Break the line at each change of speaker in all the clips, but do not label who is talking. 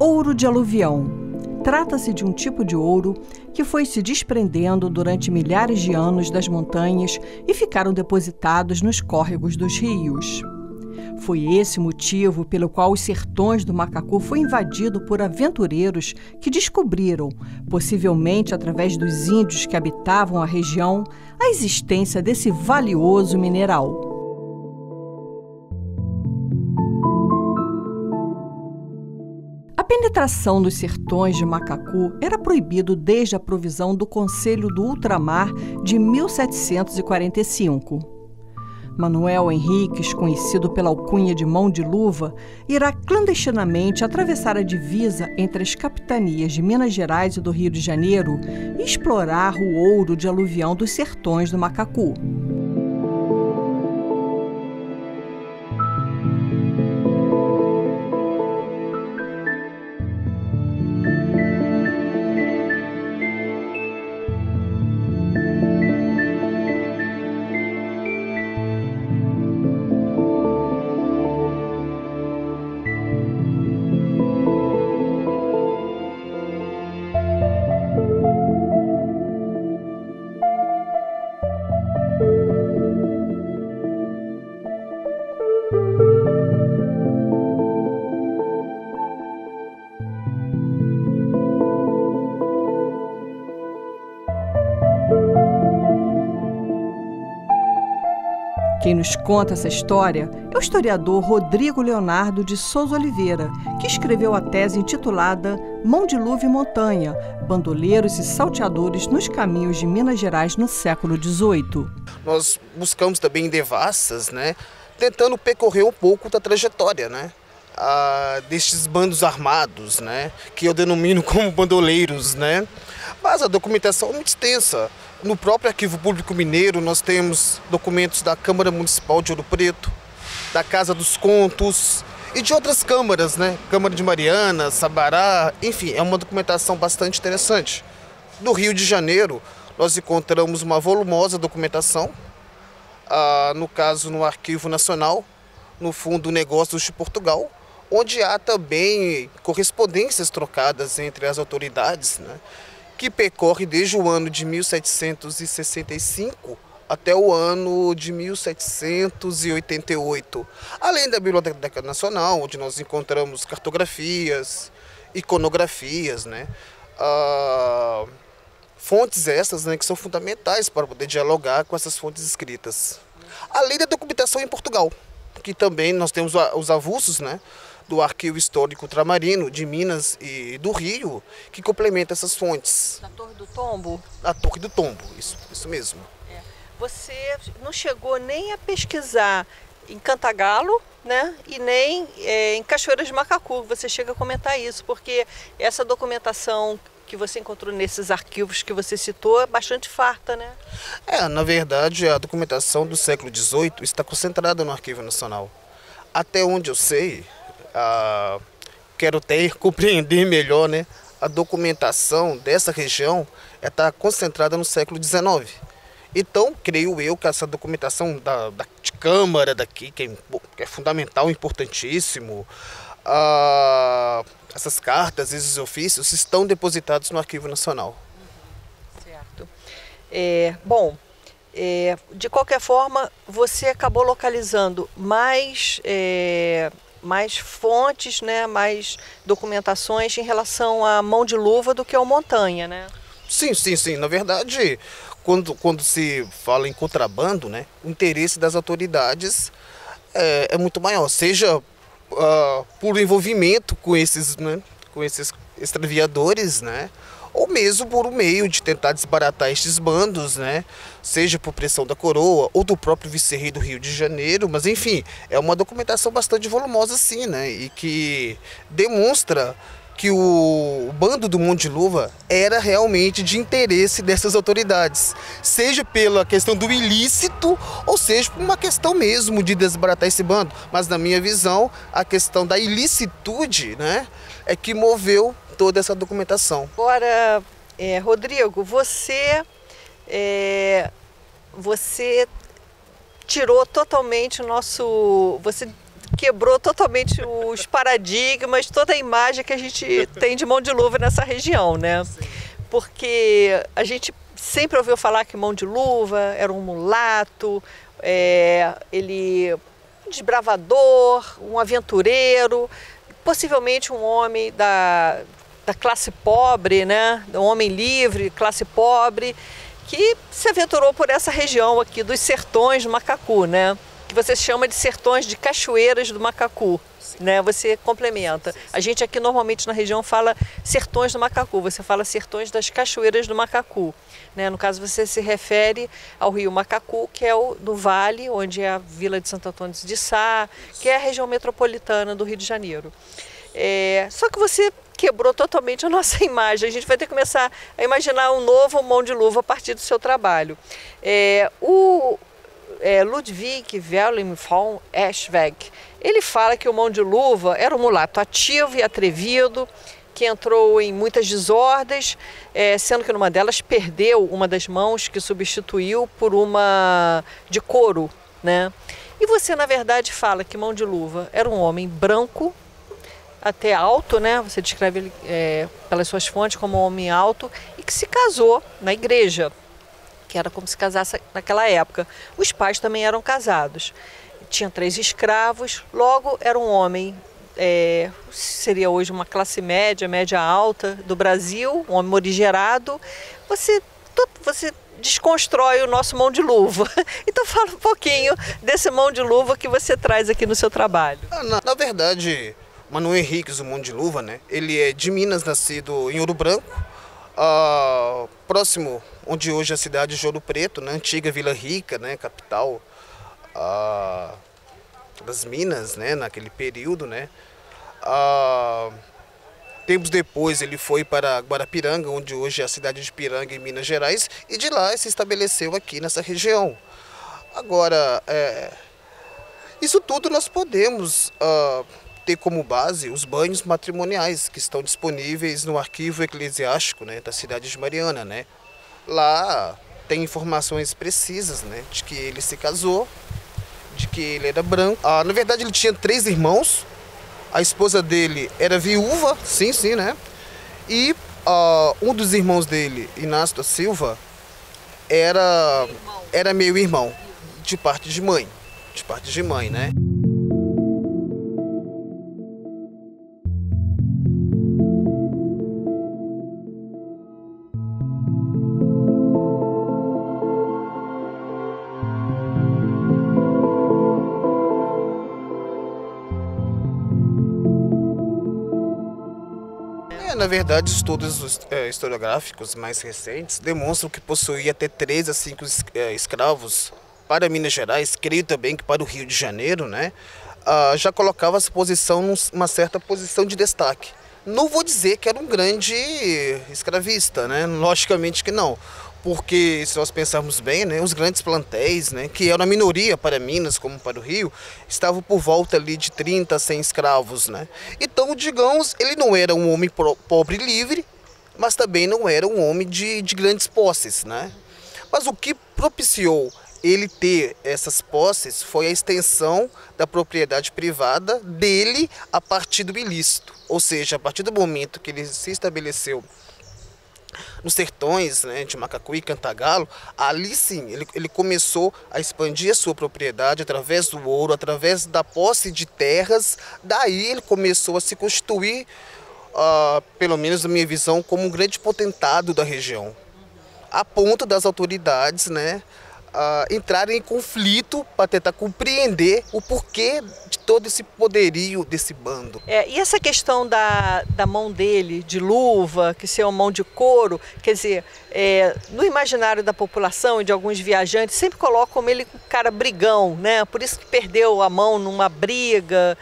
Ouro de aluvião. Trata-se de um tipo de ouro que foi se desprendendo durante milhares de anos das montanhas e ficaram depositados nos córregos dos rios. Foi esse o motivo pelo qual os sertões do Macacu foi invadido por aventureiros que descobriram, possivelmente através dos índios que habitavam a região, a existência desse valioso mineral. A penetração nos sertões de Macacu era proibido desde a provisão do Conselho do Ultramar de 1745. Manuel Henriques, conhecido pela alcunha de Mão de Luva, irá clandestinamente atravessar a divisa entre as capitanias de Minas Gerais e do Rio de Janeiro e explorar o ouro de aluvião dos sertões do Macacu. Quem nos conta essa história é o historiador Rodrigo Leonardo de Souza Oliveira, que escreveu a tese intitulada Mão de Luva e Montanha, bandoleiros e salteadores nos caminhos de Minas Gerais no século XVIII.
Nós buscamos também em devassas, tentando percorrer um pouco da trajetória, destes bandos armados, que eu denomino como bandoleiros, Mas a documentação é muito extensa. No próprio Arquivo Público Mineiro nós temos documentos da Câmara Municipal de Ouro Preto, da Casa dos Contos e de outras câmaras, Câmara de Mariana, Sabará, enfim, é uma documentação bastante interessante. No Rio de Janeiro nós encontramos uma volumosa documentação, no caso no Arquivo Nacional, no Fundo Negócios de Portugal, onde há também correspondências trocadas entre as autoridades, que percorre desde o ano de 1765 até o ano de 1788. Além da Biblioteca Nacional, onde nós encontramos cartografias, iconografias, fontes essas que são fundamentais para poder dialogar com essas fontes escritas. Além da documentação em Portugal, que também nós temos os avulsos, do Arquivo Histórico Ultramarino, de Minas e do Rio, que complementa essas fontes.
Na Torre do Tombo?
Na Torre do Tombo, isso mesmo.
Você não chegou nem a pesquisar em Cantagalo, e nem em Cachoeiras de Macacu. Você chega a comentar isso, porque essa documentação que você encontrou nesses arquivos que você citou é bastante farta,
Na verdade, a documentação do século XVIII está concentrada no Arquivo Nacional. Até onde eu sei, quero até compreender melhor, a documentação dessa região está concentrada no século XIX. Então, creio eu que essa documentação de Câmara daqui, que é fundamental, importantíssimo, essas cartas, esses ofícios, estão depositados no Arquivo Nacional.
Certo. De qualquer forma, você acabou localizando mais fontes, mais documentações em relação à Mão de Luva do que ao Montanha,
Sim. Na verdade, quando se fala em contrabando, o interesse das autoridades é muito maior, seja por envolvimento com esses extraviadores, ou mesmo por um meio de tentar desbaratar estes bandos, seja por pressão da coroa ou do próprio vice-rei do Rio de Janeiro, mas enfim, é uma documentação bastante volumosa sim, e que demonstra que o bando do Mão de Luva era realmente de interesse dessas autoridades, seja pela questão do ilícito ou seja por uma questão mesmo de desbaratar esse bando, mas na minha visão a questão da ilicitude, é que moveu toda essa documentação.
Agora, Rodrigo, você tirou totalmente você quebrou totalmente os paradigmas, toda a imagem que a gente tem de mão de luva nessa região, né? Porque a gente sempre ouviu falar que mão de luva era um mulato, ele um desbravador, um aventureiro, possivelmente um homem da classe pobre, né? Um homem livre, classe pobre, que se aventurou por essa região aqui dos sertões do Macacu, né? Que você chama de sertões de cachoeiras do Macacu, né? Você complementa. A gente aqui normalmente na região fala sertões do Macacu, você fala sertões das cachoeiras do Macacu, né? No caso você se refere ao rio Macacu, que é o do vale, onde é a vila de Santo Antônio de Sá, que é a região metropolitana do Rio de Janeiro. Só que você quebrou totalmente a nossa imagem. A gente vai ter que começar a imaginar um novo mão de luva a partir do seu trabalho. Ludwig Wilhelm von Eschweg, ele fala que o mão de luva era um mulato ativo e atrevido, que entrou em muitas desordens, sendo que numa delas perdeu uma das mãos, que substituiu por uma de couro, né? E você, na verdade, fala que mão de luva era um homem branco, até alto, né? Você descreve ele pelas suas fontes como um homem alto e que se casou na igreja, que era como se casasse naquela época. Os pais também eram casados. Tinha 3 escravos, logo era um homem, seria hoje uma classe média, média alta do Brasil, um homem morigerado. Você desconstrói o nosso mão de luva. Então fala um pouquinho desse mão de luva que você traz aqui no seu trabalho.
Na verdade, Manuel Henriques, o mão de luva, né? Ele é de Minas, nascido em Ouro Branco, próximo onde hoje é a cidade de Ouro Preto, né? Antiga Vila Rica, né? Capital das Minas, né? Naquele período, né? Tempos depois ele foi para Guarapiranga, onde hoje é a cidade de Piranga, em Minas Gerais, e de lá se estabeleceu aqui nessa região. Agora, isso tudo nós podemos ter como base os banhos matrimoniais que estão disponíveis no arquivo eclesiástico, né, da cidade de Mariana, né? Lá tem informações precisas, né, de que ele se casou, de que ele era branco. Na verdade ele tinha 3 irmãos, a esposa dele era viúva, sim, né? E um dos irmãos dele, Inácio da Silva, era meu irmão, de parte de mãe, né? Na verdade, estudos historiográficos mais recentes demonstram que possuía até 3 a 5 escravos para Minas Gerais, creio também que para o Rio de Janeiro, né? Já colocava essa posição numa certa posição de destaque. Não vou dizer que era um grande escravista, né? Logicamente que não. Porque, se nós pensarmos bem, né, os grandes plantéis, né, que eram a minoria para Minas como para o Rio, estavam por volta ali de 30 a 100 escravos, né? Então, digamos, ele não era um homem pobre e livre, mas também não era um homem de grandes posses, né? Mas o que propiciou ele ter essas posses foi a extensão da propriedade privada dele a partir do ilícito. Ou seja, a partir do momento que ele se estabeleceu nos sertões, né, de Macacu e Cantagalo, ali sim ele começou a expandir a sua propriedade através do ouro, através da posse de terras. Daí ele começou a se constituir, pelo menos na minha visão, como um grande potentado da região, a ponto das autoridades, né, entrarem em conflito para tentar compreender o porquê de todo esse poderio desse bando.
E essa questão da mão dele, de luva, que ser uma mão de couro, quer dizer, no imaginário da população e de alguns viajantes, sempre colocam ele um cara brigão, né? Por isso que perdeu a mão numa briga,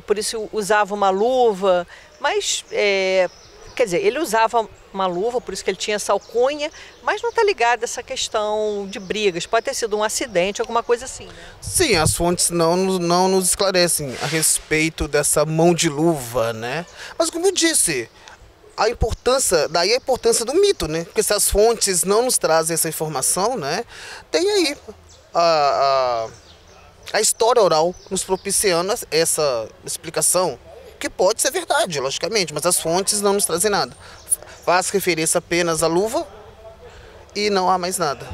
por isso usava uma luva, mas, quer dizer, ele usava uma luva, por isso que ele tinha essa alcunha, mas não está ligado a essa questão de brigas. Pode ter sido um acidente, alguma coisa assim, né?
Sim, as fontes não nos esclarecem a respeito dessa mão de luva, né? Mas como eu disse, daí a importância do mito, né? Porque se as fontes não nos trazem essa informação, né? Tem aí A história oral nos propiciando essa explicação, que pode ser verdade, logicamente, mas as fontes não nos trazem nada. Faz referência apenas à luva e não há mais nada.